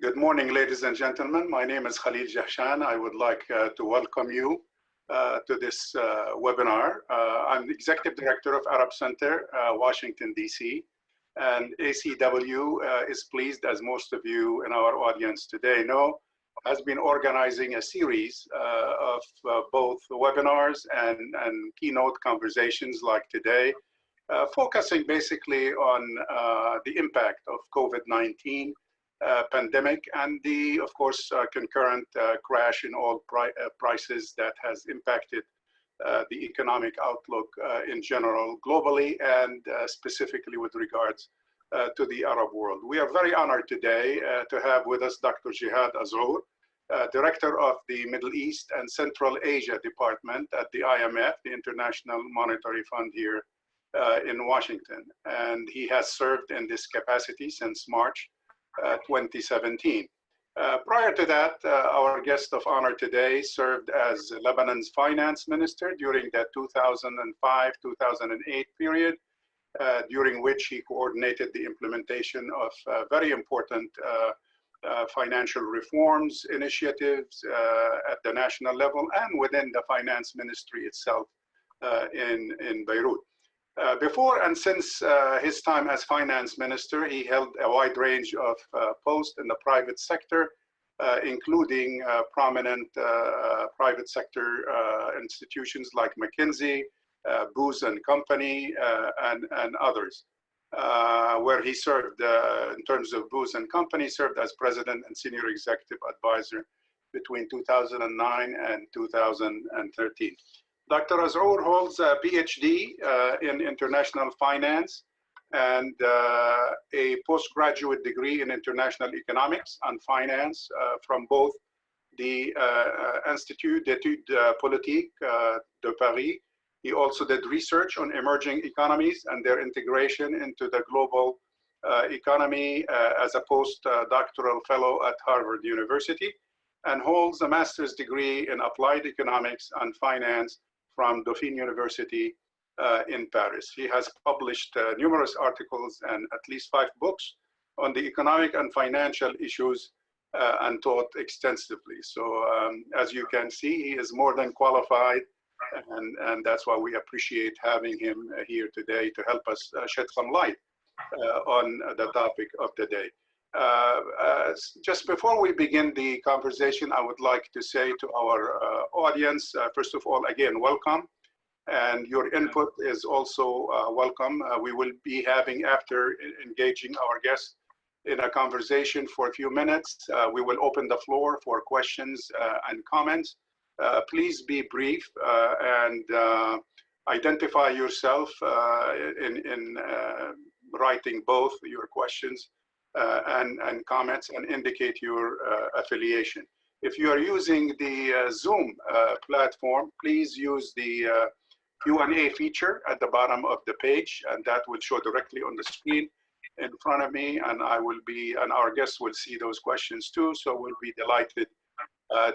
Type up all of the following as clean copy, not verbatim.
Good morning, ladies and gentlemen. My name is Khalil Jahshan. I would like to welcome you to this webinar. I'm the Executive Director of Arab Center, Washington, D.C. And ACW is pleased, as most of you in our audience today know, has been organizing a series of both webinars and keynote conversations like today, focusing basically on the impact of COVID-19 pandemic and the, of course, concurrent crash in oil prices that has impacted the economic outlook in general, globally, and specifically with regards to the Arab world. We are very honored today to have with us Dr. Jihad Azour, Director of the Middle East and Central Asia Department at the IMF, the International Monetary Fund here in Washington. And he has served in this capacity since March 2017. Prior to that, our guest of honor today served as Lebanon's finance minister during that 2005-2008 period, during which he coordinated the implementation of very important financial reforms initiatives at the national level and within the finance ministry itself in Beirut. Before and since his time as finance minister, he held a wide range of posts in the private sector, including prominent private sector institutions like McKinsey, Booz and Company, and others, where he served, in terms of Booz and Company, served as president and senior executive advisor between 2009 and 2013. Dr. Azour holds a PhD in international finance and a postgraduate degree in international economics and finance from both the Institut d'études politiques de Paris. He also did research on emerging economies and their integration into the global economy as a postdoctoral fellow at Harvard University, and holds a master's degree in applied economics and finance from Dauphine University in Paris. He has published numerous articles and at least 5 books on the economic and financial issues and taught extensively. So as you can see, he is more than qualified, and that's why we appreciate having him here today to help us shed some light on the topic of the day. Just before we begin the conversation, I would like to say to our audience, first of all, again, welcome. And your input is also welcome. We will be having, after engaging our guests in a conversation for a few minutes, we will open the floor for questions and comments. Please be brief and identify yourself in writing both your questions and comments, and indicate your affiliation. If you are using the Zoom platform, please use the Q&A feature at the bottom of the page, and that will show directly on the screen in front of me, and and our guests will see those questions too, so we'll be delighted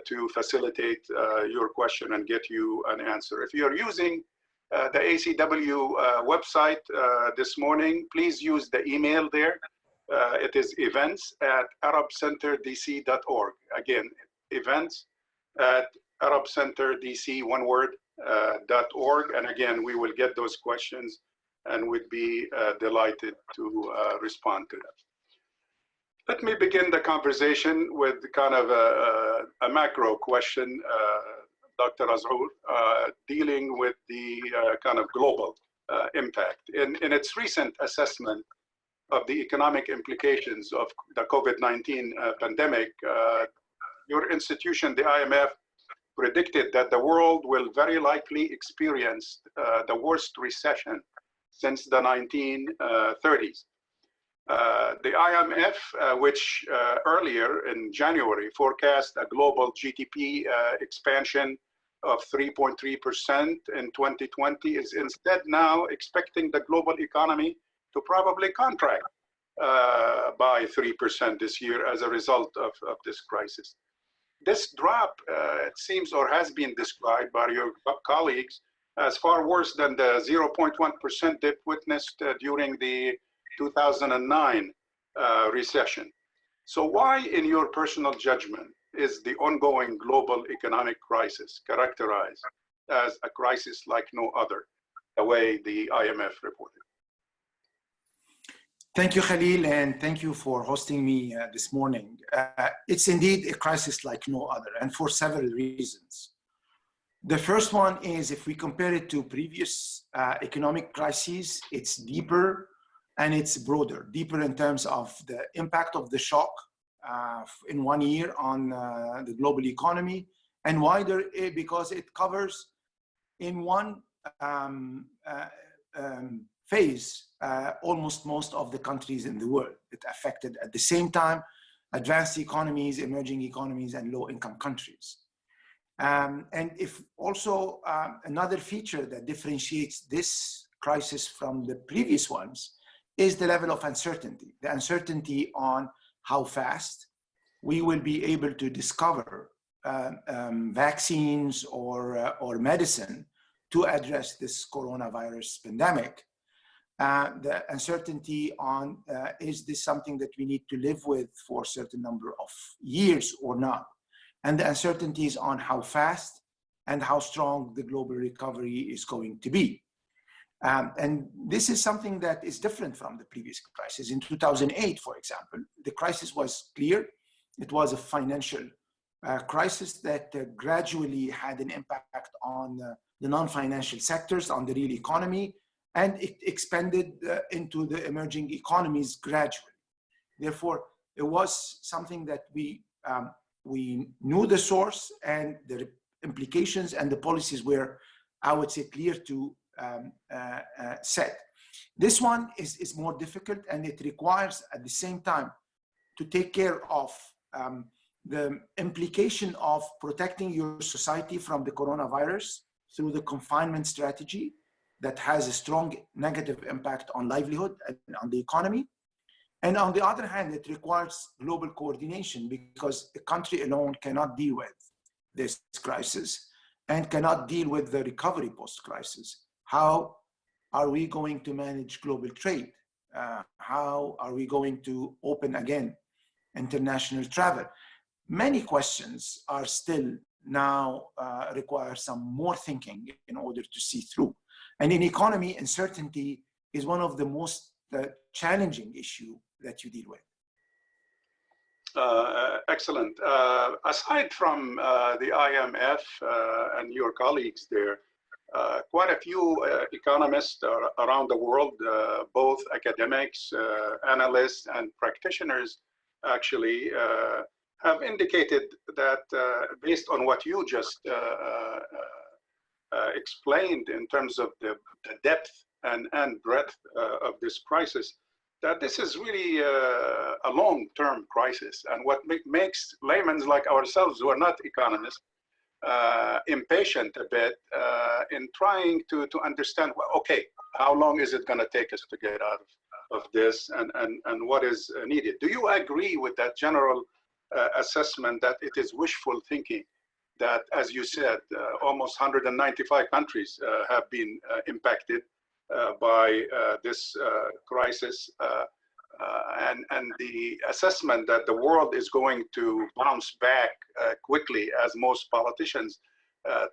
to facilitate your question and get you an answer. If you're using the ACW website this morning, please use the email there. It is events@arabcenterdc.org. Again, events@arabcenterdc, one word, .org. And again, we will get those questions and would be delighted to respond to them. Let me begin the conversation with kind of a macro question, Dr. Azour, dealing with the kind of global impact. In its recent assessment of the economic implications of the COVID-19 pandemic, your institution, the IMF, predicted that the world will very likely experience the worst recession since the 1930s. The IMF, which earlier in January forecast a global GDP expansion of 3.3% in 2020, is instead now expecting the global economy to probably contract by 3% this year as a result of this crisis. This drop, it seems, or has been described by your colleagues as far worse than the 0.1% dip witnessed during the 2009 recession. So why, in your personal judgment, is the ongoing global economic crisis characterized as a crisis like no other, the way the IMF reported? Thank you, Khalil, and thank you for hosting me this morning. It's indeed a crisis like no other, and for several reasons. The first one is, if we compare it to previous economic crises, it's deeper and it's broader. Deeper in terms of the impact of the shock in 1 year on the global economy, and wider because it covers in one phase almost most of the countries in the world. It affected at the same time advanced economies, emerging economies, and low-income countries. And if also another feature that differentiates this crisis from the previous ones is the level of uncertainty. The uncertainty on how fast we will be able to discover vaccines or medicine to address this coronavirus pandemic. The uncertainty on is this something that we need to live with for a certain number of years or not? And the uncertainties on how fast and how strong the global recovery is going to be. And this is something that is different from the previous crisis. In 2008, for example, the crisis was clear. It was a financial crisis that gradually had an impact on the non-financial sectors, on the real economy, and it expanded into the emerging economies gradually. Therefore, it was something that we knew the source and the implications, and the policies were, I would say, clear to set. This one is more difficult, and it requires at the same time to take care of the implication of protecting your society from the coronavirus through the confinement strategy that has a strong negative impact on livelihood and on the economy. And on the other hand, it requires global coordination, because a country alone cannot deal with this crisis and cannot deal with the recovery post-crisis. How are we going to manage global trade? How are we going to open again international travel? Many questions are still now require some more thinking in order to see through. And in economy, uncertainty is one of the most challenging issue that you deal with. Excellent. Aside from the IMF and your colleagues there, quite a few economists around the world, both academics, analysts, and practitioners, actually have indicated that based on what you just explained in terms of the depth and breadth of this crisis, that this is really a long-term crisis. And what makes laymen like ourselves, who are not economists, impatient a bit in trying to understand, well, okay, how long is it going to take us to get out of this, and what is needed? Do you agree with that general assessment that it is wishful thinking, that, as you said, almost 195 countries have been impacted by this crisis, and the assessment that the world is going to bounce back quickly, as most politicians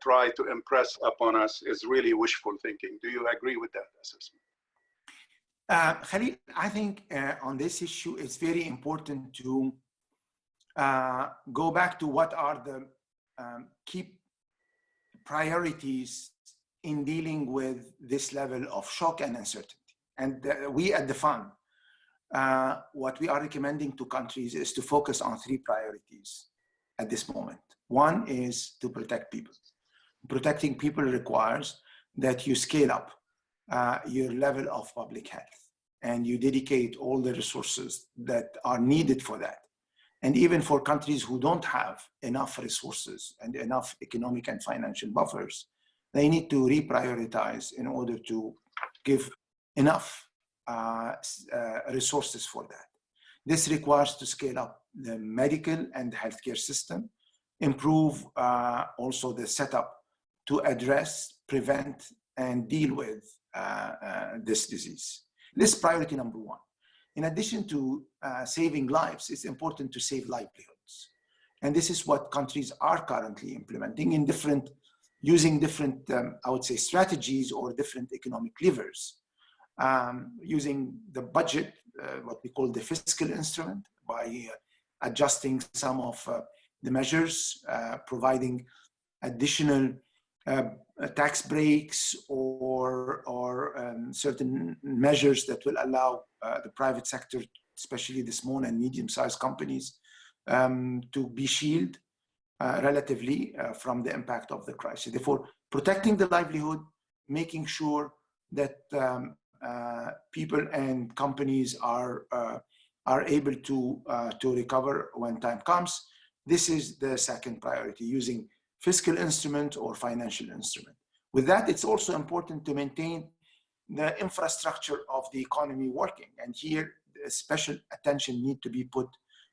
try to impress upon us, is really wishful thinking? Do you agree with that assessment? Khalil, I think on this issue, it's very important to go back to what are the key priorities in dealing with this level of shock and uncertainty. And we at the fund, what we are recommending to countries is to focus on 3 priorities at this moment. One is to protect people. Protecting people requires that you scale up your level of public health, and you dedicate all the resources that are needed for that. And even for countries who don't have enough resources and enough economic and financial buffers, they need to reprioritize in order to give enough resources for that. This requires to scale up the medical and healthcare system, improve also the setup to address, prevent, and deal with this disease. This is priority number 1. in addition to saving lives, it's important to save livelihoods. And this is what countries are currently implementing in using different, I would say, strategies or different economic levers. Using the budget, what we call the fiscal instrument, by adjusting some of the measures, providing additional tax breaks or certain measures that will allow the private sector, especially the small and medium-sized companies, to be shielded relatively from the impact of the crisis. Therefore, protecting the livelihood, making sure that people and companies are able to recover when time comes. This is the second priority, using fiscal instrument or financial instrument. With that, it's also important to maintain the infrastructure of the economy working. And here, special attention needs to be put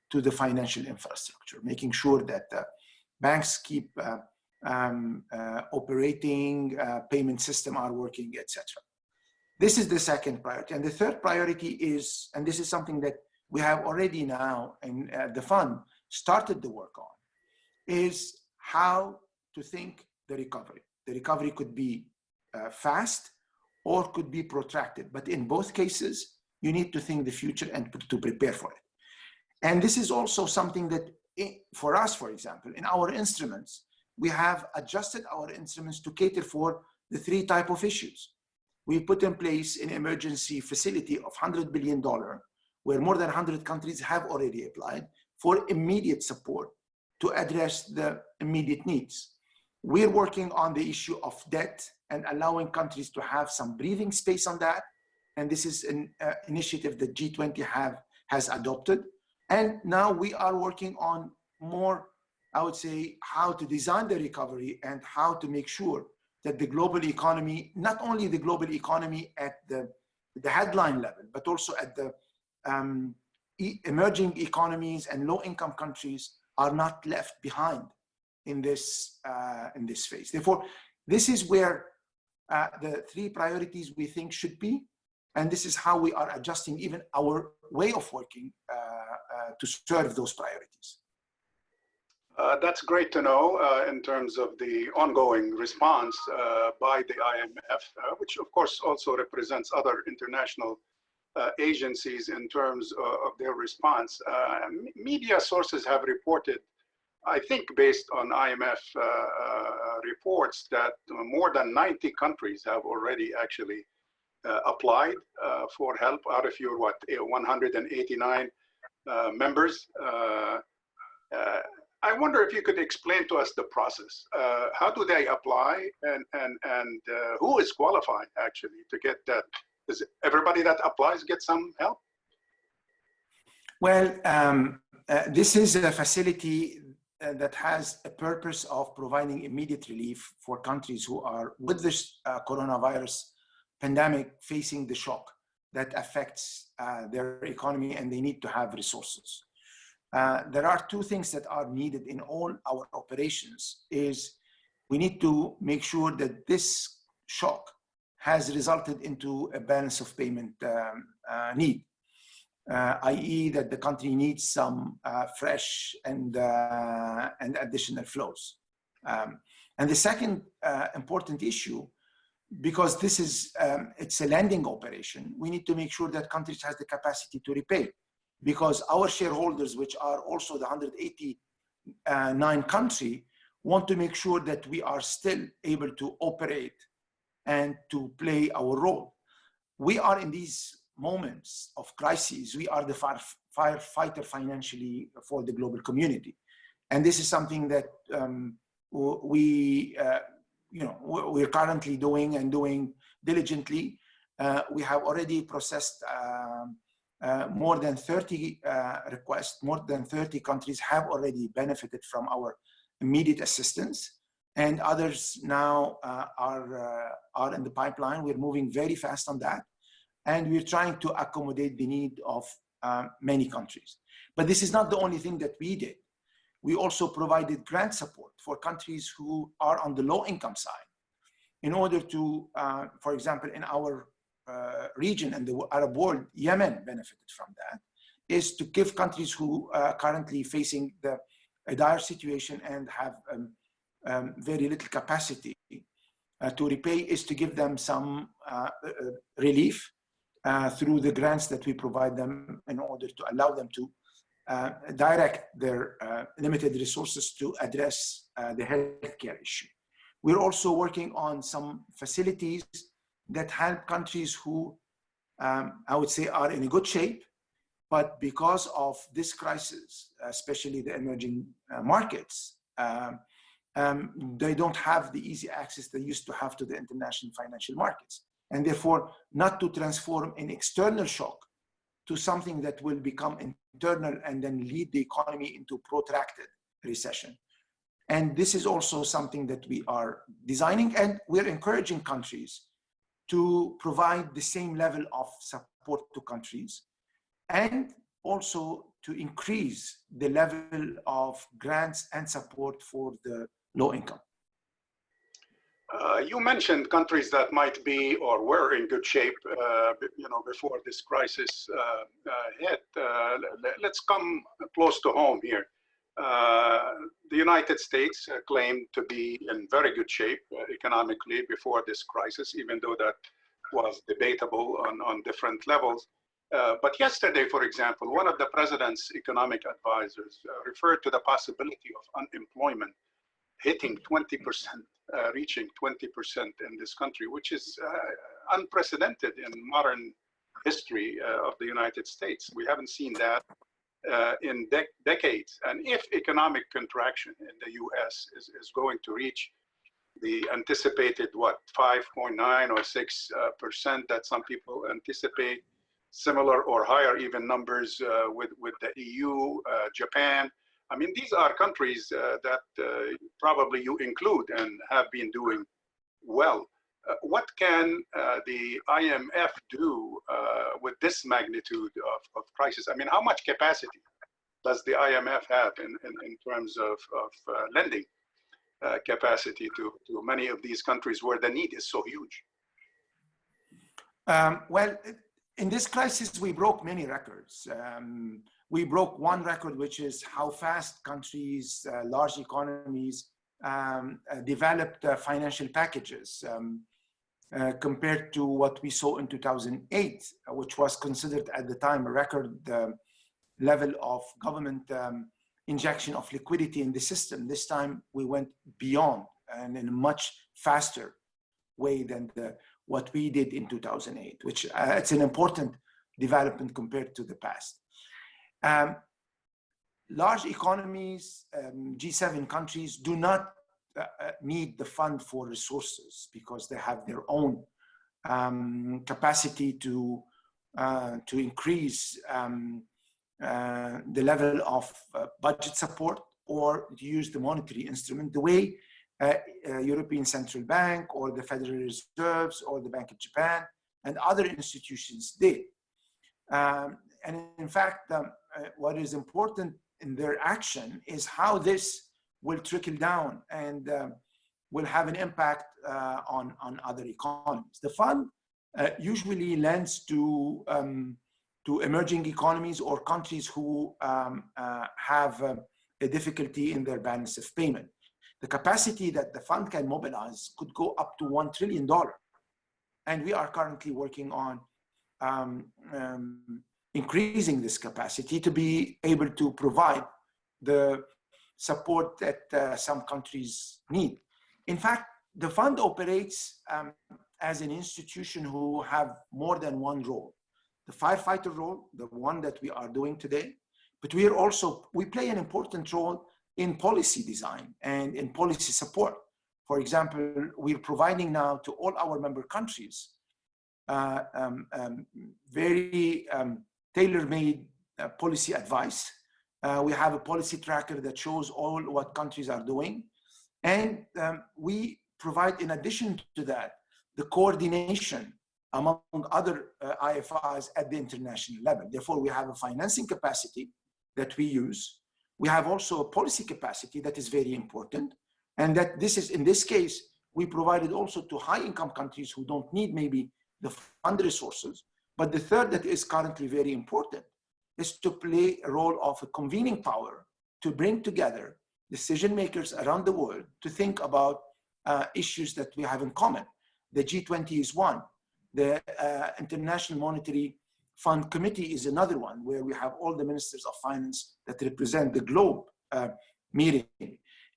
to the financial infrastructure, making sure that banks keep operating, payment system are working, etc. This is the second priority. And the third priority is, and this is something that we have already now in the fund started the work on, is how to think the recovery. The recovery could be fast or could be protracted, but in both cases, you need to think the future and to prepare for it. And this is also something that for us, for example, in our instruments, we have adjusted our instruments to cater for the three types of issues. We put in place an emergency facility of $100 billion, where more than 100 countries have already applied for immediate support to address the immediate needs. We're working on the issue of debt and allowing countries to have some breathing space on that. And this is an initiative that G20 has adopted. And now we are working on more, I would say, how to design the recovery and how to make sure that the global economy, not only the global economy at the headline level, but also at the emerging economies and low-income countries are not left behind in this phase. Therefore, this is where the three priorities we think should be, and this is how we are adjusting even our way of working to serve those priorities. That's great to know in terms of the ongoing response by the IMF, which of course also represents other international agencies in terms of their response. Media sources have reported, I think based on IMF reports, that more than 90 countries have already actually applied for help out of your 189 members. I wonder if you could explain to us the process. How do they apply, and who is qualified actually to get that? Does everybody that applies get some help? Well, this is a facility that has a purpose of providing immediate relief for countries who are with this coronavirus pandemic facing the shock that affects their economy, and they need to have resources. There are two things that are needed in all our operations. Is we need to make sure that this shock has resulted into a balance of payment need, i.e. that the country needs some fresh and additional flows. And the second important issue, because this is, it's a lending operation, we need to make sure that countries has the capacity to repay. Because our shareholders, which are also the 189 countries, want to make sure that we are still able to operate and to play our role. We are in these moments of crises, we are the firefighter financially for the global community. And this is something that we're currently doing and doing diligently. We have already processed more than 30 requests. More than 30 countries have already benefited from our immediate assistance, and others now are in the pipeline. We're moving very fast on that, and we're trying to accommodate the need of many countries. But this is not the only thing that we did. We also provided grant support for countries who are on the low income side in order to, for example, in our region and the Arab world, Yemen benefited from that, is to give countries who are currently facing a dire situation and have very little capacity to repay, is to give them some relief through the grants that we provide them in order to allow them to direct their limited resources to address the healthcare issue. We're also working on some facilities that help countries who I would say are in a good shape, but because of this crisis, especially the emerging markets, they don't have the easy access they used to have to the international financial markets. And therefore, not to transform an external shock to something that will become internal and then lead the economy into protracted recession. And this is also something that we are designing, and we're encouraging countries to provide the same level of support to countries, and also to increase the level of grants and support for the low income. You mentioned countries that might be or were in good shape, before this crisis hit. Let's come close to home here. The United States claimed to be in very good shape economically before this crisis, even though that was debatable on different levels. But yesterday, for example, one of the president's economic advisors referred to the possibility of unemployment hitting 20%, reaching 20% in this country, which is unprecedented in modern history of the United States. We haven't seen that in decades. And if economic contraction in the US is going to reach the anticipated, 5.9 or 6% that some people anticipate, similar or higher even numbers with the EU, Japan. I mean, these are countries that probably you include and have been doing well. What can the IMF do with this magnitude of crisis? I mean, how much capacity does the IMF have in terms of lending capacity to many of these countries where the need is so huge? Well, in this crisis, we broke many records. We broke one record, which is how fast countries, large economies, developed financial packages compared to what we saw in 2008, which was considered at the time a record level of government injection of liquidity in the system. This time we went beyond and in a much faster way than what we did in 2008, which it's an important development compared to the past. Large economies, G7 countries, do not need the fund for resources because they have their own capacity to increase the level of budget support or to use the monetary instrument the way European Central Bank or the Federal Reserves or the Bank of Japan and other institutions did. And in fact, what is important in their action is how this will trickle down and will have an impact on other economies. The fund usually lends to emerging economies or countries who have a difficulty in their balance of payment. The capacity that the fund can mobilize could go up to $1 trillion. And we are currently working on increasing this capacity to be able to provide the support that some countries need. In fact, the fund operates as an institution who have more than one role. The firefighter role, the one that we are doing today, but we play an important role in policy design and in policy support. For example, we're providing now to all our member countries very tailor-made policy advice. We have a policy tracker that shows all what countries are doing. And we provide, in addition to that, the coordination among other IFIs at the international level. Therefore, we have a financing capacity that we use. We have also a policy capacity that is very important. And that this is, in this case, we provided also to high-income countries who don't need maybe the fund resources. But the third that is currently very important is to play a role of a convening power to bring together decision makers around the world to think about issues that we have in common. The G20 is one. The International Monetary Fund Committee is another one, where we have all the ministers of finance that represent the globe meeting,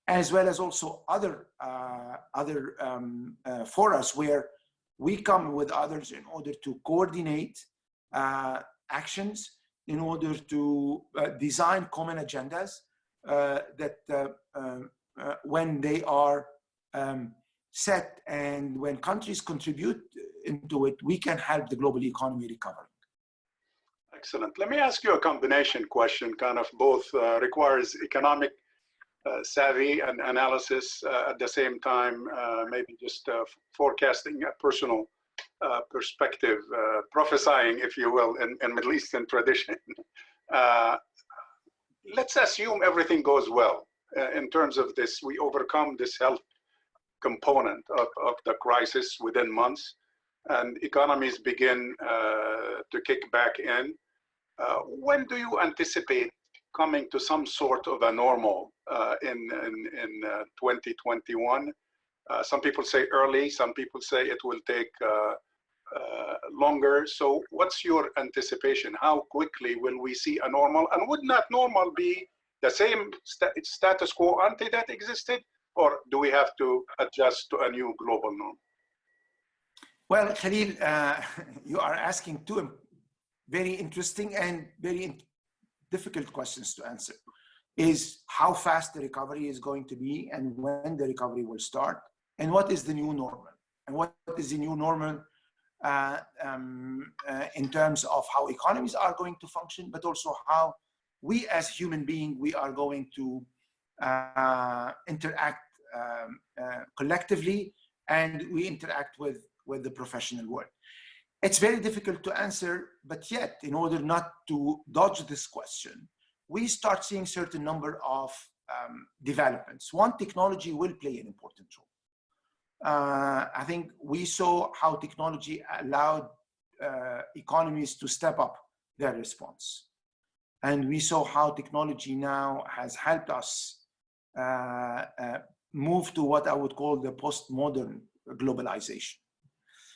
as well as also other forums where we come with others in order to coordinate actions, in order to design common agendas that when they are set and when countries contribute into it, we can help the global economy recover. Excellent. Let me ask you a combination question, kind of both requires economic savvy and analysis at the same time, maybe just forecasting a personal perspective, prophesying, if you will, in Middle Eastern tradition. Let's assume everything goes well in terms of this. We overcome this health component of the crisis within months, and economies begin to kick back in. When do you anticipate coming to some sort of a normal in 2021? Some people say early, some people say it will take longer. So what's your anticipation? How quickly will we see a normal? And would not normal be the same status quo ante that existed? Or do we have to adjust to a new global norm? Well, Khalil, you are asking two very interesting and very difficult questions to answer. Is how fast the recovery is going to be and when the recovery will start, and what is the new normal? And what is the new normal in terms of how economies are going to function, but also how we as human beings, we are going to interact collectively, and we interact with the professional world. It's very difficult to answer, but yet, in order not to dodge this question, we start seeing certain number of developments. One, technology will play an important role. I think we saw how technology allowed economies to step up their response. And we saw how technology now has helped us move to what I would call the postmodern globalization.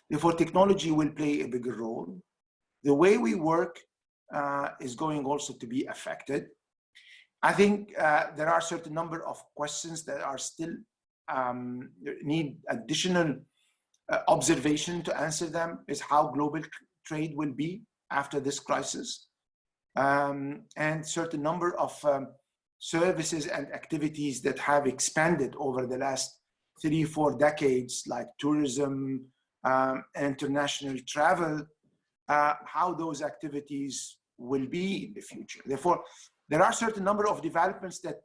Therefore, technology will play a bigger role. The way we work is going also to be affected. I think there are a certain number of questions that are still need additional observation to answer them, is how global trade will be after this crisis. And certain number of services and activities that have expanded over the last 3-4 decades, like tourism, international travel, how those activities will be in the future. Therefore, there are certain number of developments that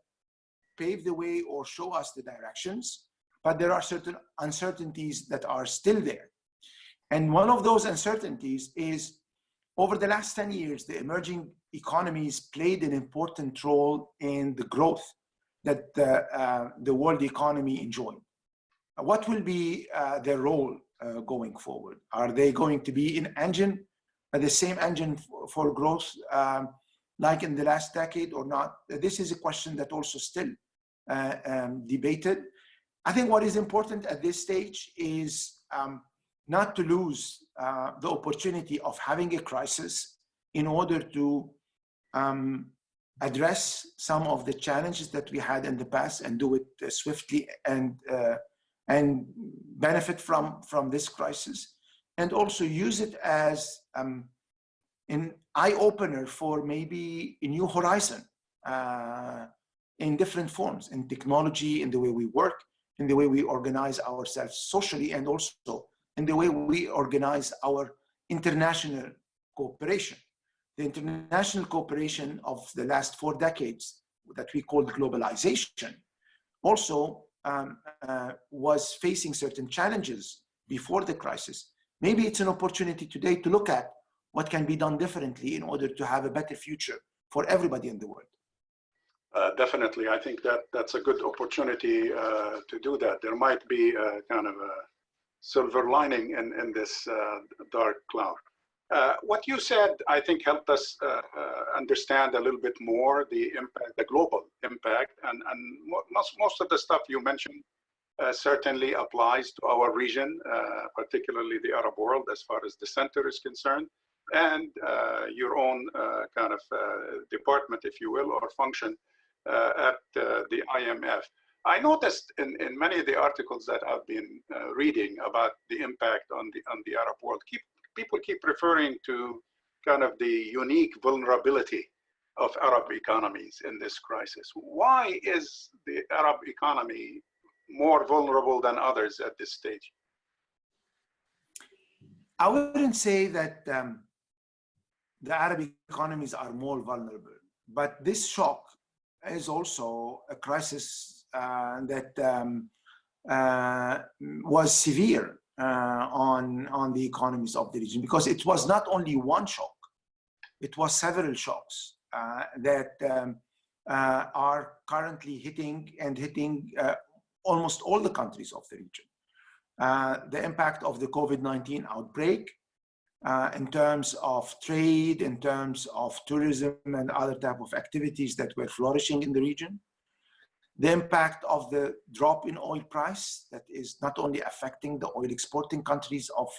pave the way or show us the directions, but there are certain uncertainties that are still there. And one of those uncertainties is, over the last 10 years, the emerging economies played an important role in the growth that the world economy enjoyed. What will be their role going forward? Are they going to be an engine, the same engine for growth like in the last decade or not? This is a question that also still debated. I think what is important at this stage is not to lose the opportunity of having a crisis in order to address some of the challenges that we had in the past and do it swiftly and benefit from this crisis, and also use it as an eye-opener for maybe a new horizon in different forms, in technology, in the way we work, in the way we organize ourselves socially, and also in the way we organize our international cooperation. The international cooperation of the last 4 decades that we called globalization also was facing certain challenges before the crisis. Maybe it's an opportunity today to look at what can be done differently in order to have a better future for everybody in the world. Definitely, I think that's a good opportunity to do that. There might be kind of silver lining in this dark cloud. What you said, I think, helped us understand a little bit more the impact, the global impact, and most of the stuff you mentioned certainly applies to our region, particularly the Arab world, as far as the center is concerned, and your own kind of department, if you will, or function at the IMF. I noticed in many of the articles that I've been reading about the impact on the Arab world, people keep referring to kind of the unique vulnerability of Arab economies in this crisis. Why is the Arab economy more vulnerable than others at this stage? I wouldn't say that the Arab economies are more vulnerable, but this shock is also a crisis that was severe on the economies of the region, because it was not only one shock, it was several shocks that are currently hitting almost all the countries of the region. The impact of the COVID-19 outbreak in terms of trade, in terms of tourism and other type of activities that were flourishing in the region. The impact of the drop in oil price that is not only affecting the oil exporting countries of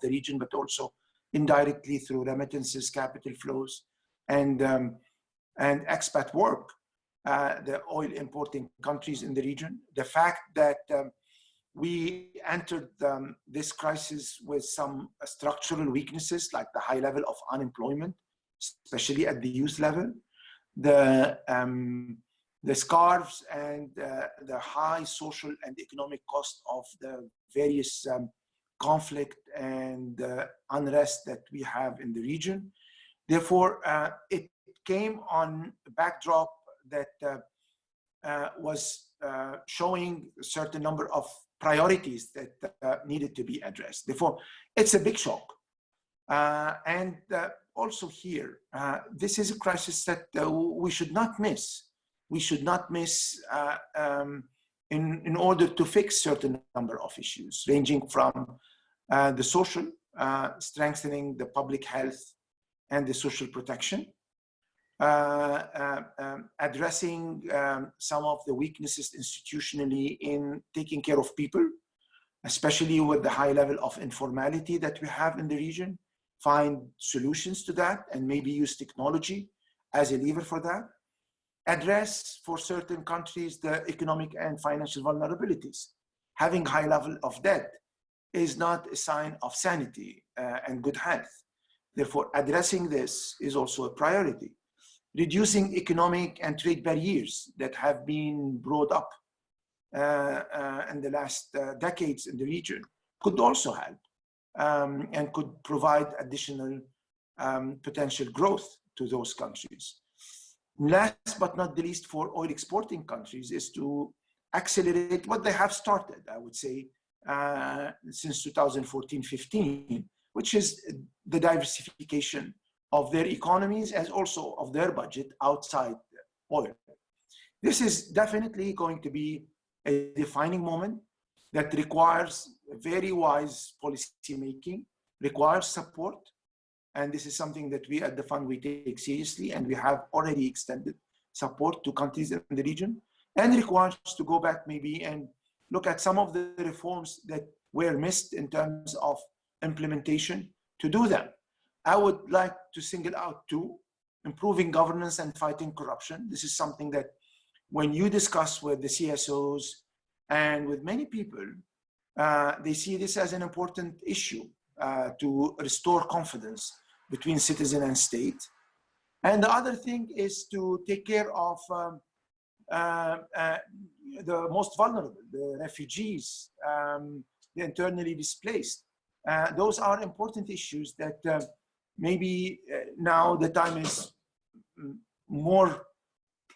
the region, but also indirectly through remittances, capital flows, and expat work, the oil importing countries in the region. The fact that we entered this crisis with some structural weaknesses, like the high level of unemployment, especially at the youth level, the scarves and the high social and economic cost of the various conflict and unrest that we have in the region. Therefore, it came on a backdrop that was showing a certain number of priorities that needed to be addressed. Therefore, it's a big shock. And also here, this is a crisis that we should not miss. We should not miss in order to fix certain number of issues, ranging from the social, strengthening the public health and the social protection, addressing some of the weaknesses institutionally in taking care of people, especially with the high level of informality that we have in the region, find solutions to that and maybe use technology as a lever for that. Address for certain countries the economic and financial vulnerabilities. Having high level of debt is not a sign of sanity and good health. Therefore, addressing this is also a priority. Reducing economic and trade barriers that have been brought up in the last decades in the region could also help and could provide additional potential growth to those countries. Last but not the least, for oil exporting countries is to accelerate what they have started, I would say, since 2014-15, which is the diversification of their economies as also of their budget outside oil. This is definitely going to be a defining moment that requires very wise policy making, requires support. And this is something that we at the fund, we take seriously, and we have already extended support to countries in the region, and requires to go back maybe and look at some of the reforms that were missed in terms of implementation to do them. I would like to single out two: improving governance and fighting corruption. This is something that when you discuss with the CSOs and with many people, they see this as an important issue to restore confidence between citizen and state. And the other thing is to take care of the most vulnerable, the refugees, the internally displaced. Those are important issues that maybe now the time is more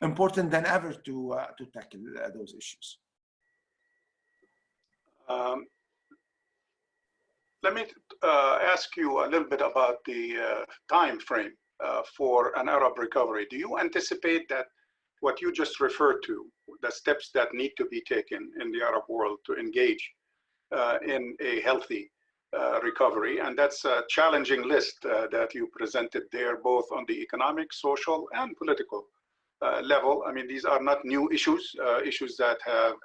important than ever to tackle those issues. Let me ask you a little bit about the time frame for an Arab recovery. Do you anticipate that what you just referred to, the steps that need to be taken in the Arab world to engage in a healthy recovery. And that's a challenging list that you presented there, both on the economic, social, and political level. I mean, these are not new issues, issues that have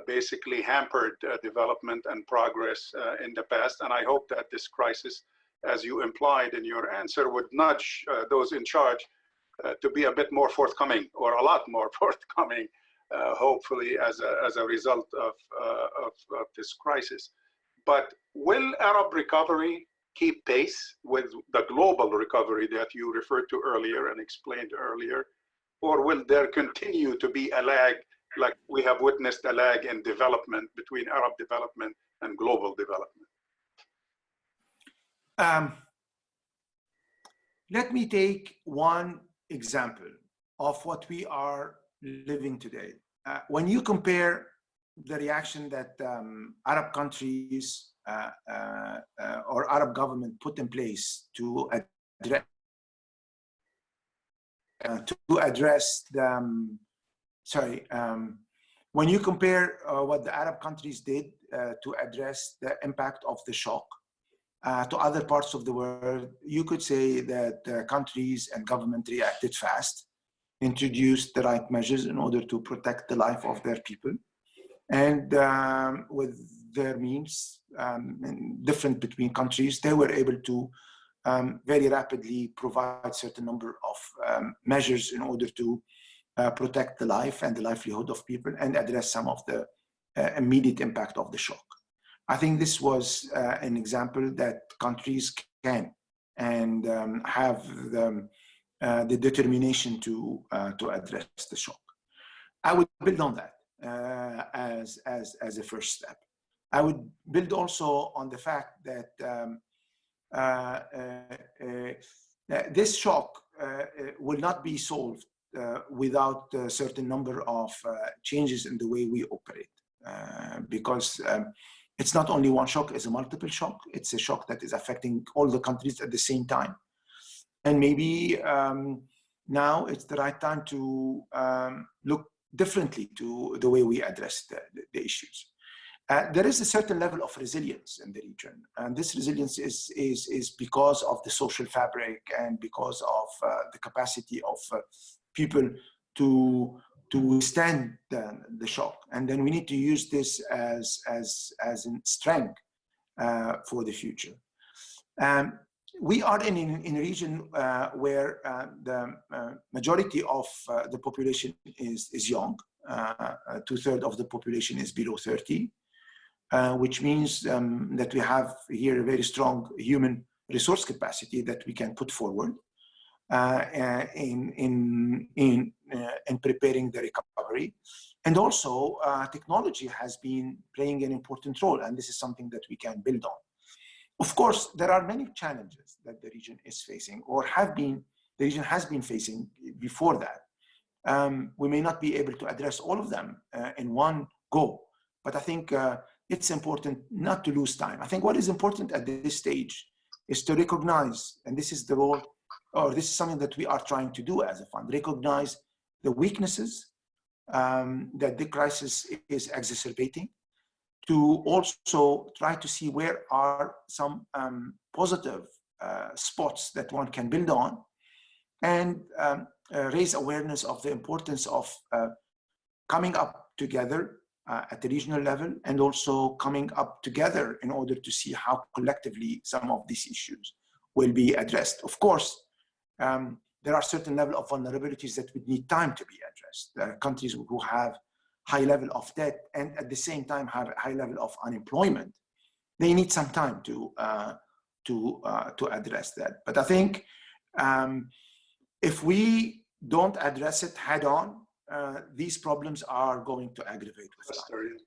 basically hampered development and progress in the past. And I hope that this crisis, as you implied in your answer, would nudge those in charge to be a bit more forthcoming, or a lot more forthcoming, hopefully as a result of this crisis. But will Arab recovery keep pace with the global recovery that you referred to earlier and explained earlier? Or will there continue to be a lag, like we have witnessed a lag in development between Arab development and global development? Let me take one example of what we are living today. When you compare the reaction that Arab countries or Arab government put in place to address the, when you compare what the Arab countries did to address the impact of the shock to other parts of the world, you could say that countries and government reacted fast, introduced the right measures in order to protect the life of their people, and with their means different between countries, they were able to very rapidly provide certain number of measures in order to protect the life and the livelihood of people and address some of the immediate impact of the shock. I think this was an example that countries can and have the determination to address the shock. I would build on that as a first step. I would build also on the fact that this shock will not be solved without a certain number of changes in the way we operate, because it's not only one shock, it's a multiple shock. It's a shock that is affecting all the countries at the same time. And maybe now it's the right time to look differently to the way we address the issues. There is a certain level of resilience in the region, and this resilience is because of the social fabric and because of the capacity of people to withstand the shock. And then we need to use this as a strength for the future. We are in a region where the majority of the population is young. 2/3 of the population is below 30. Which means that we have here a very strong human resource capacity that we can put forward in preparing the recovery. And also technology has been playing an important role, and this is something that we can build on. Of course, there are many challenges that the region is facing or the region has been facing before that. We may not be able to address all of them in one go, but I think it's important not to lose time. I think what is important at this stage is to recognize, and this is the role, or this is something that we are trying to do as a fund, recognize the weaknesses that the crisis is exacerbating, to also try to see where are some positive spots that one can build on, and raise awareness of the importance of coming up together at the regional level, and also coming up together in order to see how collectively some of these issues will be addressed. Of course, there are certain level of vulnerabilities that would need time to be addressed. There are countries who have high level of debt and at the same time have a high level of unemployment. They need some time to address that. But I think if we don't address it head on, these problems are going to aggravate with time.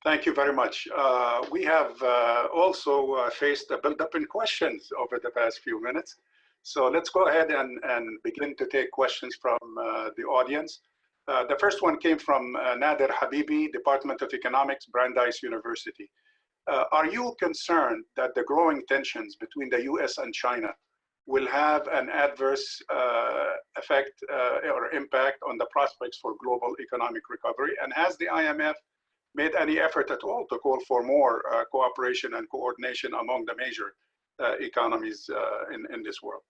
Thank you very much. We have also faced a buildup in questions over the past few minutes. So let's go ahead and begin to take questions from the audience. The first one came from Nader Habibi, Department of Economics, Brandeis University. Are you concerned that the growing tensions between the US and China will have an adverse effect or impact on the prospects for global economic recovery? And has the IMF made any effort at all to call for more cooperation and coordination among the major economies in this world?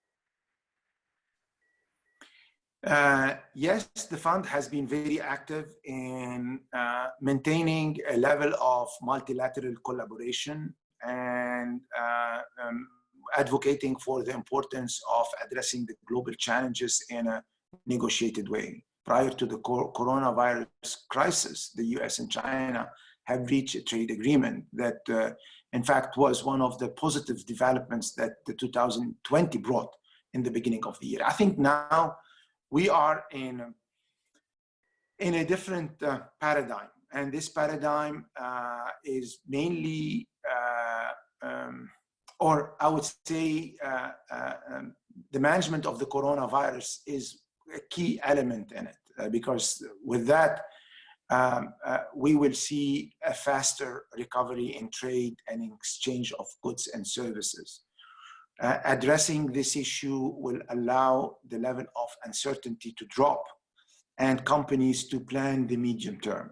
Yes, the fund has been very active in maintaining a level of multilateral collaboration and advocating for the importance of addressing the global challenges in a negotiated way. Prior to the coronavirus crisis, the US and China have reached a trade agreement that, in fact, was one of the positive developments that the 2020 brought in the beginning of the year. I think now we are in a different paradigm, and this paradigm is mainly or I would say the management of the coronavirus is a key element in it, because with that, we will see a faster recovery in trade and in exchange of goods and services. Addressing this issue will allow the level of uncertainty to drop and companies to plan the medium term.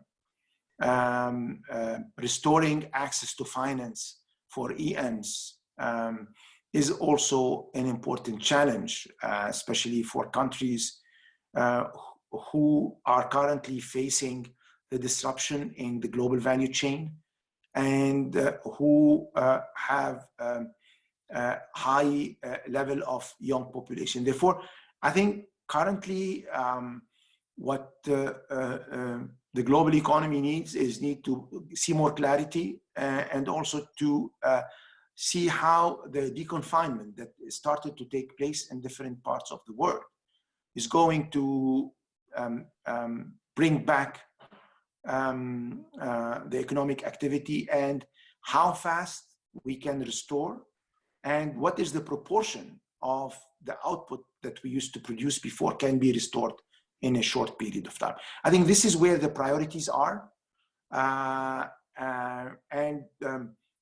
Restoring access to finance for EMs is also an important challenge, especially for countries who are currently facing the disruption in the global value chain and who have a high level of young population. Therefore, I think currently what the global economy needs to see more clarity and also to see how the deconfinement that started to take place in different parts of the world is going to bring back the economic activity, and how fast we can restore, and what is the proportion of the output that we used to produce before can be restored in a short period of time. I think this is where the priorities are, and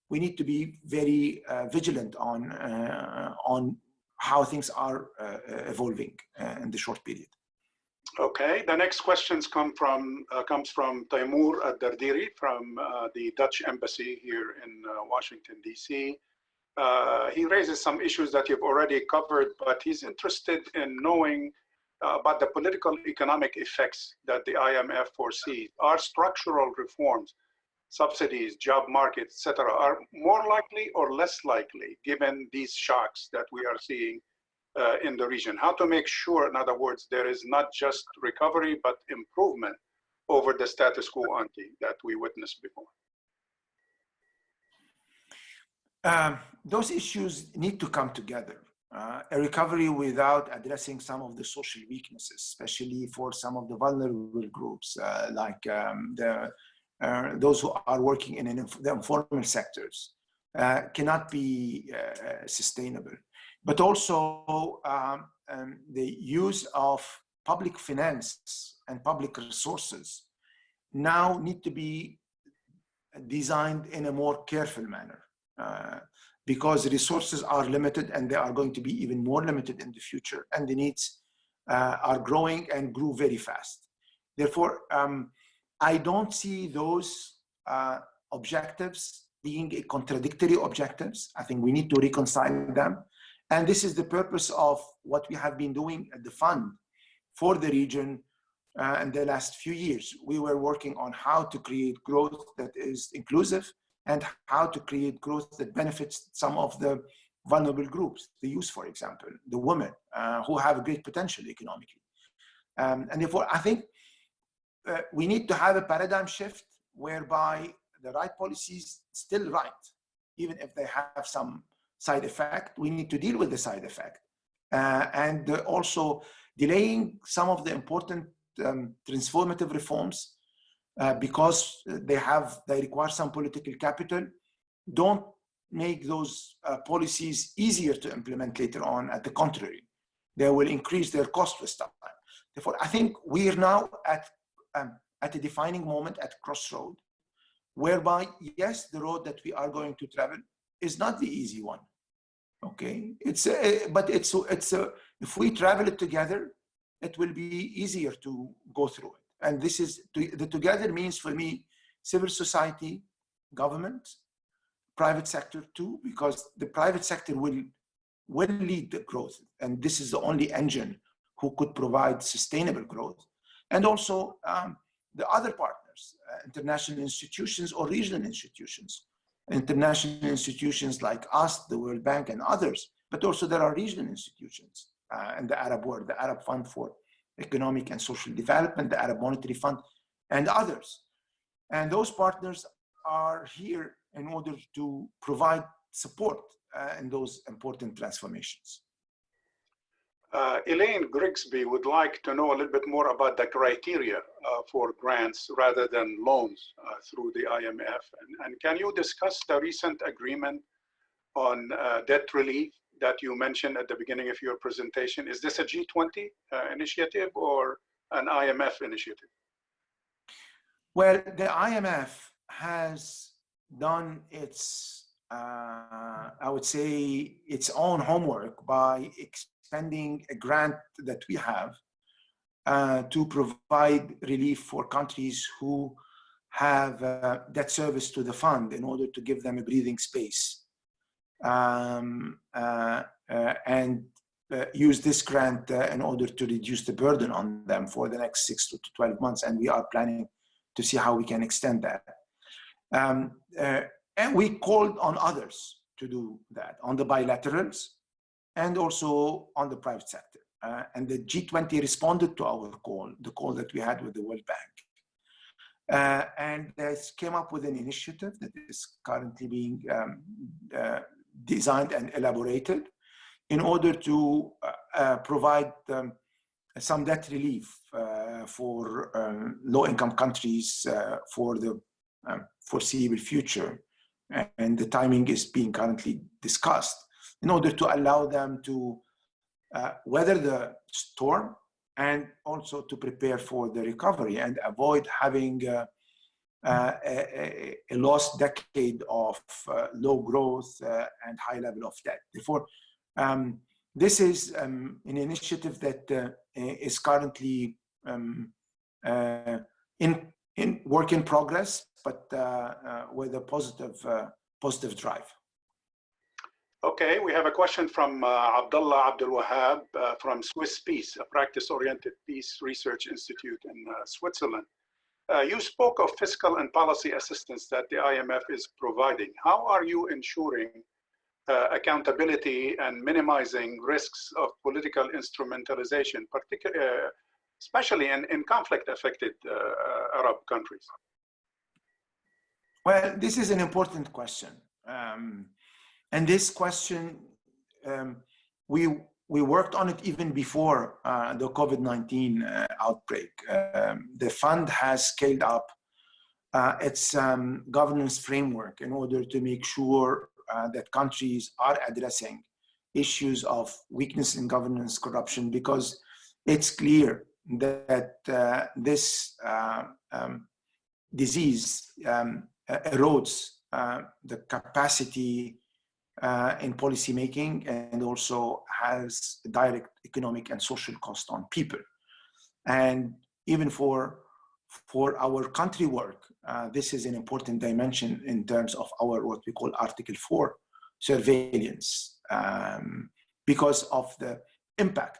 we need to be very vigilant on how things are evolving in the short period. Okay, the next questions comes from Taimur Ad-Dardiri from the Dutch Embassy here in Washington, D.C. He raises some issues that you've already covered, but he's interested in knowing about the political economic effects that the IMF foresees. Are structural reforms, subsidies, job markets, etc., are more likely or less likely given these shocks that we are seeing in the region? How to make sure, in other words, there is not just recovery, but improvement over the status quo ante that we witnessed before? Those issues need to come together. A recovery without addressing some of the social weaknesses, especially for some of the vulnerable groups, like those who are working in the informal sectors, cannot be sustainable. But also the use of public finance and public resources now need to be designed in a more careful manner, because resources are limited, and they are going to be even more limited in the future, and the needs are growing and grew very fast. Therefore, I don't see those objectives being contradictory objectives. I think we need to reconcile them. And this is the purpose of what we have been doing at the fund for the region in the last few years. We were working on how to create growth that is inclusive and how to create growth that benefits some of the vulnerable groups, the youth, for example, the women who have a great potential economically. And therefore, I think we need to have a paradigm shift whereby the right policies still right, even if they have some side effect. We need to deal with the side effect, and also delaying some of the important transformative reforms because they require some political capital. Don't make those policies easier to implement later on. At the contrary, they will increase their cost with time. Therefore, I think we are now at a defining moment, at crossroad, whereby yes, the road that we are going to travel is not the easy one. Okay, but if we travel it together, it will be easier to go through it. And this is the together means for me civil society, government, private sector too, because the private sector will lead the growth. And this is the only engine who could provide sustainable growth. And also the other partners, international institutions or regional institutions. International institutions like us, the World Bank and others, but also there are regional institutions in the Arab world, the Arab Fund for Economic and Social Development, the Arab Monetary Fund, and others. And those partners are here in order to provide support in those important transformations. Elaine Grigsby would like to know a little bit more about the criteria for grants rather than loans through the IMF. And can you discuss the recent agreement on debt relief that you mentioned at the beginning of your presentation? Is this a G20 initiative or an IMF initiative? Well, the IMF has done its, I would say, its own homework by expanding a grant that we have to provide relief for countries who have debt service to the fund in order to give them a breathing space. And use this grant in order to reduce the burden on them for the next 6 to 12 months. And we are planning to see how we can extend that. And we called on others to do that, on the bilaterals and also on the private sector. And the G20 responded to our call, the call that we had with the World Bank. And they came up with an initiative that is currently being designed and elaborated in order to provide some debt relief for low-income countries for the foreseeable future. And the timing is being currently discussed in order to allow them to weather the storm and also to prepare for the recovery and avoid having a lost decade of low growth and high level of debt. Therefore, this is an initiative that is currently in work in progress, but with a positive drive. Okay, we have a question from Abdullah Abdul Wahab from Swiss Peace, a practice-oriented peace research institute in Switzerland. You spoke of fiscal and policy assistance that the IMF is providing. How are you ensuring accountability and minimizing risks of political instrumentalization, especially in conflict-affected Arab countries? Well, this is an important question. And this question, we worked on it even before the COVID-19 outbreak. The fund has scaled up its governance framework in order to make sure that countries are addressing issues of weakness in governance, corruption, because it's clear that this disease erodes the capacity in policy making and also has a direct economic and social cost on people. And even for our country work, this is an important dimension in terms of our what we call Article 4 surveillance, because of the impact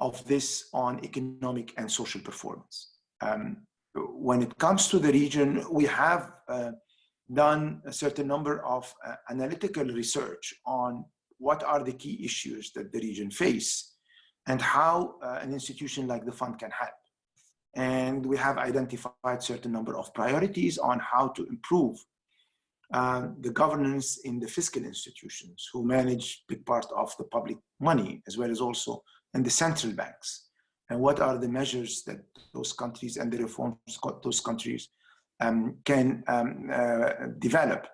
of this on economic and social performance. When it comes to the region, we have done a certain number of analytical research on what are the key issues that the region face and how an institution like the fund can help. And we have identified certain number of priorities on how to improve the governance in the fiscal institutions who manage big part of the public money, as well as also in the central banks. And what are the measures that those countries and the reforms those countries can develop.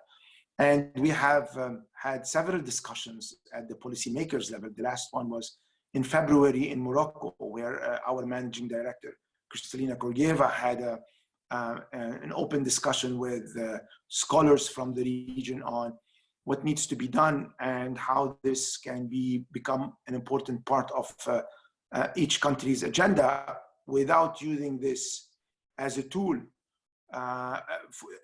And we have had several discussions at the policymakers level. The last one was in February in Morocco, where our managing director, Kristalina Georgieva, had an open discussion with scholars from the region on what needs to be done and how this can become an important part of each country's agenda without using this as a tool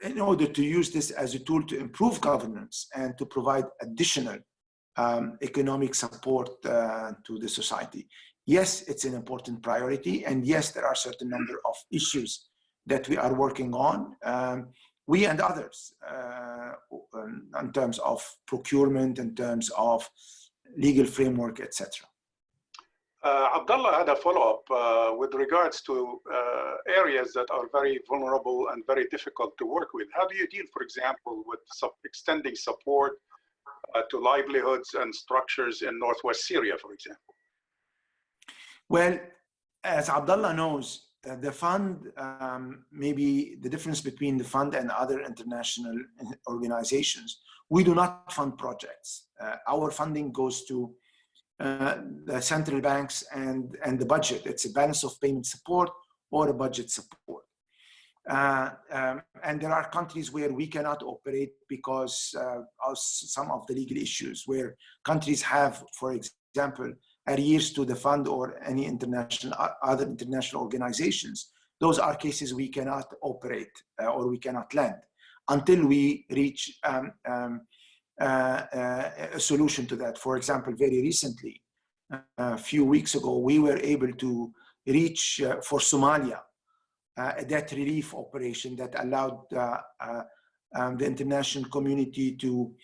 in order to use this as a tool to improve governance and to provide additional economic support to the society. Yes, it's an important priority, and yes, there are a certain number of issues that we are working on, we and others, in terms of procurement, in terms of legal framework, etc. Abdullah had a follow-up with regards to areas that are very vulnerable and very difficult to work with. How do you deal, for example, with extending support to livelihoods and structures in northwest Syria, for example? Well, as Abdullah knows, the fund, maybe the difference between the fund and other international organizations, we do not fund projects. Our funding goes to the central banks and the budget. It's a balance of payment support or a budget support. And there are countries where we cannot operate because of some of the legal issues, where countries have, for example, arrears to the fund or any other international organizations. Those are cases we cannot operate or we cannot lend until we reach a solution to that. For example, very recently, a few weeks ago, we were able to reach for Somalia a debt relief operation that allowed the international community to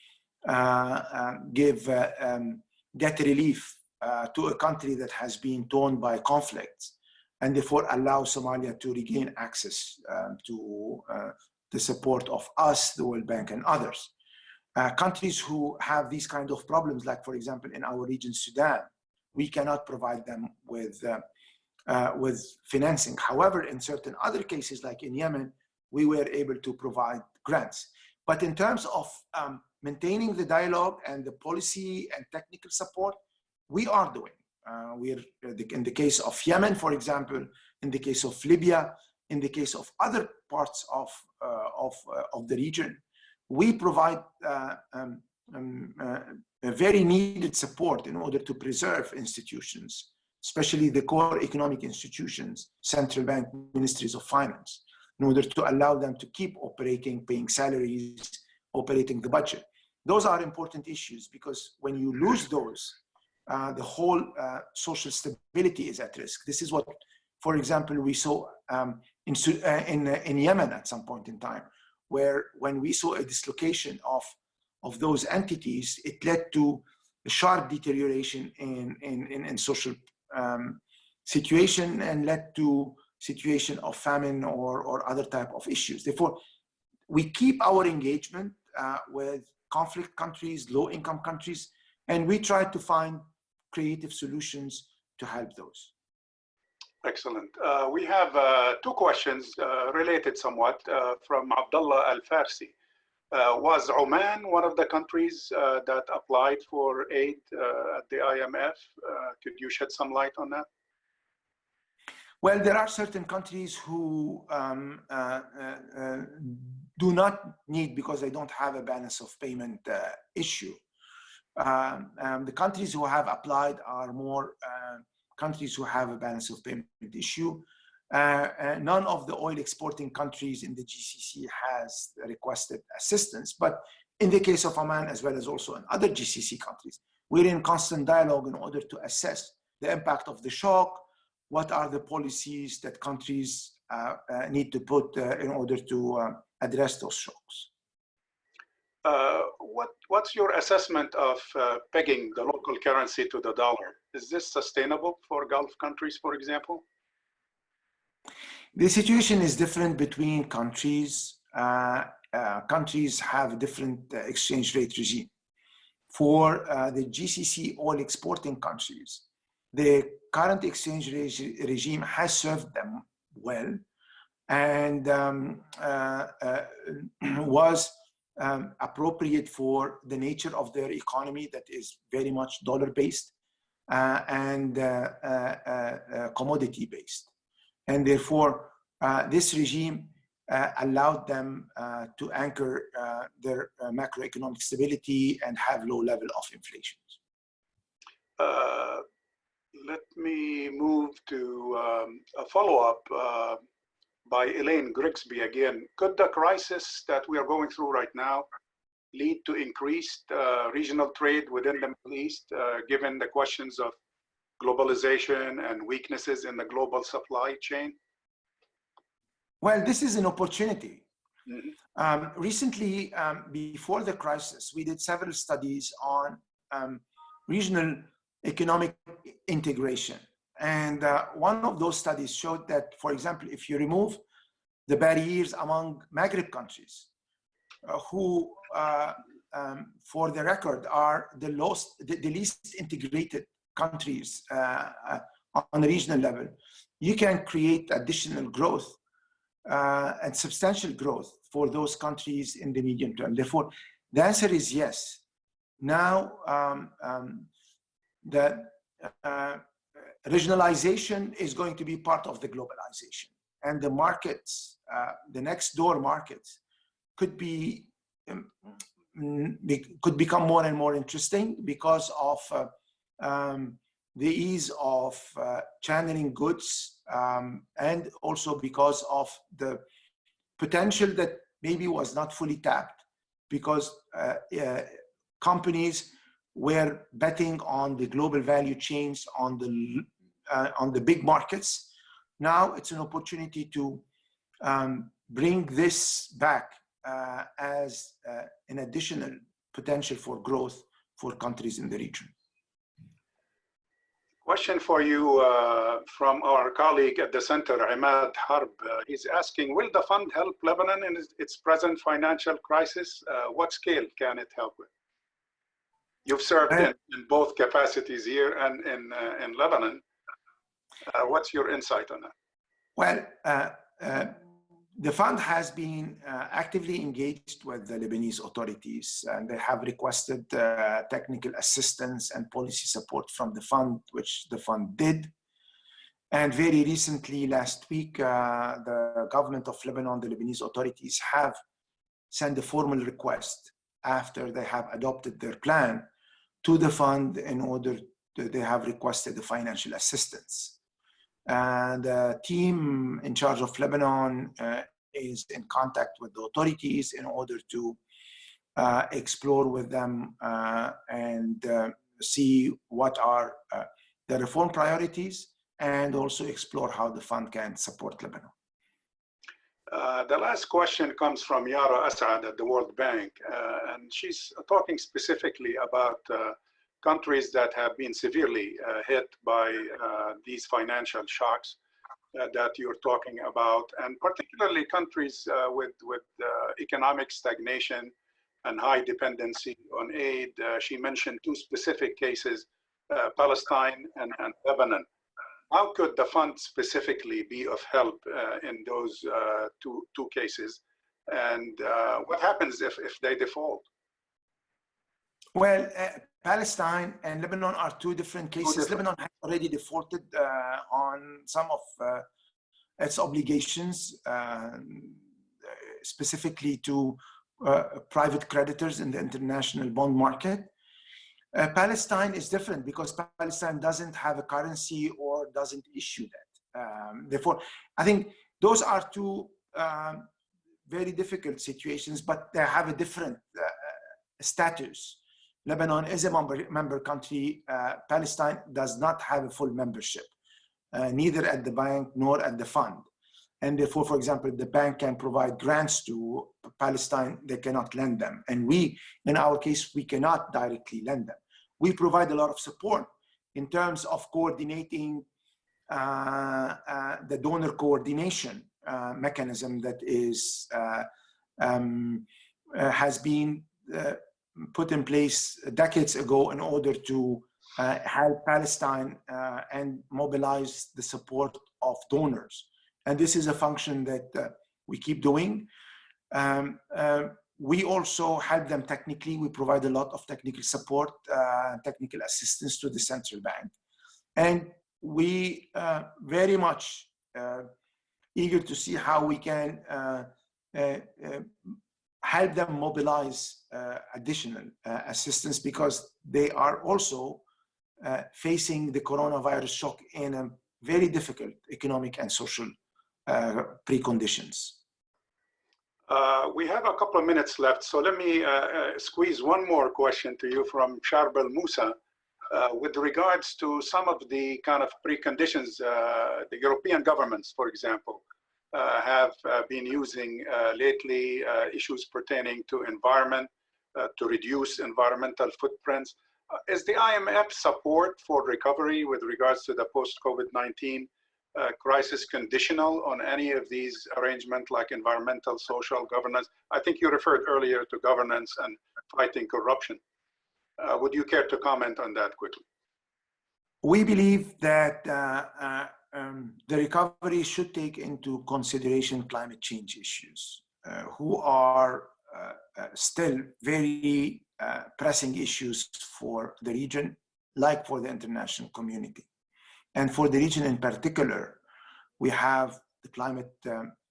give debt relief to a country that has been torn by conflicts, and therefore allow Somalia to regain access to the support of us, the World Bank, and others. Countries who have these kind of problems, like for example in our region, Sudan, we cannot provide them with financing. However, in certain other cases, like in Yemen, we were able to provide grants. But in terms of maintaining the dialogue and the policy and technical support, we are doing. We're in the case of Yemen, for example, in the case of Libya, in the case of other parts of the region, we provide a very needed support in order to preserve institutions, especially the core economic institutions, central bank, ministries of finance, in order to allow them to keep operating, paying salaries, operating the budget. Those are important issues because when you lose those, the whole social stability is at risk. This is what, for example, we saw in Yemen at some point in time, where when we saw a dislocation of those entities, it led to a sharp deterioration in social situation and led to situation of famine or other type of issues. Therefore, we keep our engagement with conflict countries, low-income countries, and we try to find creative solutions to help those. Excellent. We have two questions related somewhat from Abdullah Al-Farsi. Was Oman one of the countries that applied for aid at the IMF? Could you shed some light on that? Well, there are certain countries who do not need, because they don't have a balance of payment issue. The countries who have applied are more countries who have a balance of payment issue. None of the oil exporting countries in the GCC has requested assistance, but in the case of Oman, as well as also in other GCC countries, we're in constant dialogue in order to assess the impact of the shock, what are the policies that countries need to put in order to address those shocks. What's your assessment of pegging the local currency to the dollar? Is this sustainable for Gulf countries, for example? The situation is different between countries. Countries have different exchange rate regime. For the GCC oil exporting countries, the current exchange regime has served them well and was appropriate for the nature of their economy that is very much dollar-based and commodity-based. And therefore, this regime allowed them to anchor their macroeconomic stability and have low level of inflation. Let me move to a follow-up by Elaine Grigsby again. Could the crisis that we are going through right now lead to increased regional trade within the Middle East, given the questions of globalization and weaknesses in the global supply chain? Well, this is an opportunity. Mm-hmm. Recently, before the crisis, we did several studies on regional economic integration. And one of those studies showed that, for example, if you remove the barriers among Maghreb countries, who, for the record, are the least integrated countries on a regional level, you can create additional growth and substantial growth for those countries in the medium term. Therefore, the answer is yes. Now, the regionalization is going to be part of the globalization, and the markets, the next door markets, could become more and more interesting because of the ease of channeling goods, and also because of the potential that maybe was not fully tapped, because companies were betting on the global value chains, on the big markets. Now it's an opportunity to bring this back as an additional potential for growth for countries in the region. Question for you from our colleague at the center, Imad Harb. He's asking, will the fund help Lebanon in its present financial crisis? What scale can it help with? You've served in both capacities here and in Lebanon. What's your insight on that? Well, the fund has been actively engaged with the Lebanese authorities, and they have requested technical assistance and policy support from the fund, which the fund did. And very recently, last week, the government of Lebanon, the Lebanese authorities, have sent a formal request after they have adopted their plan to the fund in order to, they have requested the financial assistance. And the team in charge of Lebanon is in contact with the authorities in order to explore with them and see what are the reform priorities, and also explore how the fund can support Lebanon. The last question comes from Yara Asad at the World Bank, and she's talking specifically about countries that have been severely hit by these financial shocks that you're talking about, and particularly countries with economic stagnation and high dependency on aid. She mentioned two specific cases, Palestine and Lebanon. How could the fund specifically be of help in those two cases? And what happens if they default? Well, Palestine and Lebanon are two different cases. Lebanon has already defaulted on some of its obligations, specifically to private creditors in the international bond market. Palestine is different because Palestine doesn't have a currency or doesn't issue that. Therefore, I think those are two very difficult situations, but they have a different status. Lebanon is a member country. Palestine does not have a full membership, neither at the bank nor at the fund. And therefore, for example, the bank can provide grants to Palestine, they cannot lend them. And we, in our case, we cannot directly lend them. We provide a lot of support in terms of coordinating the donor coordination mechanism that is has been put in place decades ago in order to help Palestine and mobilize the support of donors. And this is a function that we keep doing. We also help them technically. We provide a lot of technical support, technical assistance to the central bank. And we very much eager to see how we can help them mobilize additional assistance, because they are also facing the coronavirus shock in a very difficult economic and social preconditions. We have a couple of minutes left, so let me squeeze one more question to you from Charbel Musa. With regards to some of the kind of preconditions, the European governments, for example, have been using lately, issues pertaining to environment, to reduce environmental footprints. Is the IMF support for recovery with regards to the post-COVID-19 crisis conditional on any of these arrangements like environmental, social governance? I think you referred earlier to governance and fighting corruption. Would you care to comment on that quickly? We believe that the recovery should take into consideration climate change issues, who are still very pressing issues for the region, like for the international community. And for the region in particular, we have the climate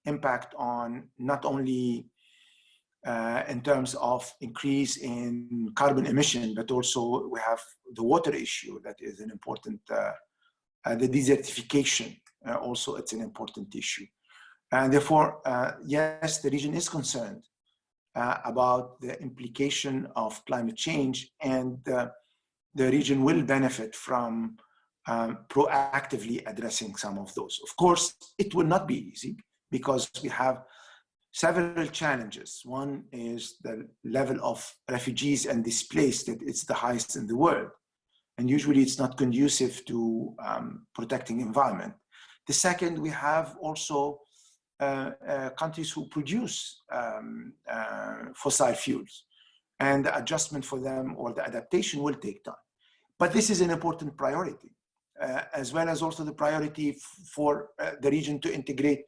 impact on not only in terms of increase in carbon emission, but also we have the water issue that is an important, the desertification, also it's an important issue. And therefore, yes, the region is concerned about the implication of climate change, and the region will benefit from proactively addressing some of those. Of course, it will not be easy because we have several challenges. One is the level of refugees and displaced that it's the highest in the world. And usually it's not conducive to protecting environment. The second, we have also countries who produce fossil fuels, and the adjustment for them or the adaptation will take time. But this is an important priority, as well as also the priority for the region to integrate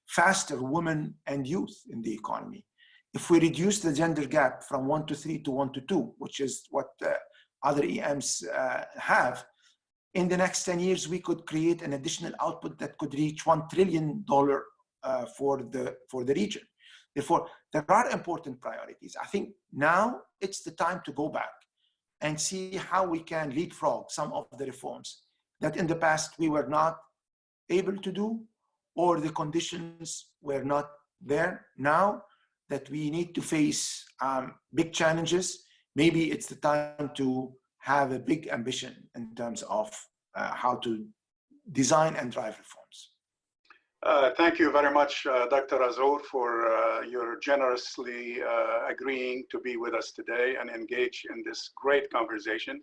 faster women and youth in the economy. If we reduce the gender gap from 1 to 3 to 1 to 2, which is what other EMs have, in the next 10 years, we could create an additional output that could reach $1 trillion for the region. Therefore, there are important priorities. I think now it's the time to go back and see how we can leapfrog some of the reforms that in the past we were not able to do, or the conditions were not there. Now that we need to face big challenges, maybe it's the time to have a big ambition in terms of how to design and drive reforms. Thank you very much, Dr. Azour, for your generously agreeing to be with us today and engage in this great conversation.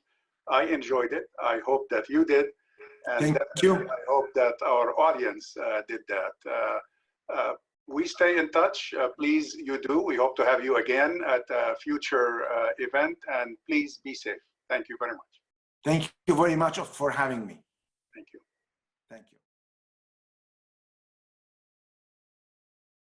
I enjoyed it. I hope that you did. And thank you. I hope that our audience did that. We stay in touch. Please, you do. We hope to have you again at a future event, and please be safe. Thank you very much. Thank you very much for having me. Thank you. Thank you.